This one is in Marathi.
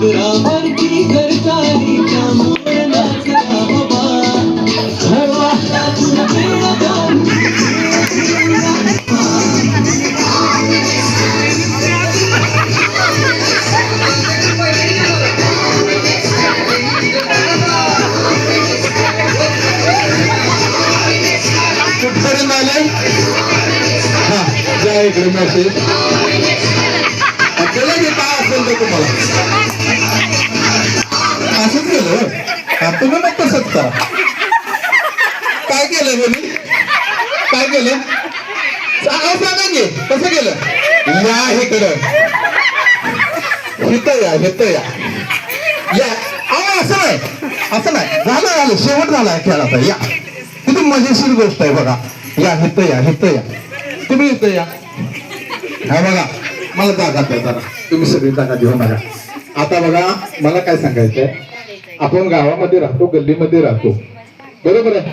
डोंगरावरती घरचालीच्या मोर नाचला हवा घरवाल्यातून पेडगावी कुठपर्यंत आले? हा जा इकडे मेसेज आपल्याला जे काय असेल तर तुम्हाला असंच केलं तुम्ही मग तसंच करा. काय केलं बोली काय केलं सांगा की कसं केलं. या इकडं हित या असं नाही झालं शेवट झाला खेळाचा. या किती मजेशीर गोष्ट आहे बघा. या हित या तुम्ही इथं या. हा बघा मला जागा द्या जरा तुम्ही सगळी जागा देऊ नका. आता बघा मला काय सांगायचंय आपण गावामध्ये राहतो गल्लीमध्ये राहतो बरोबर आहे.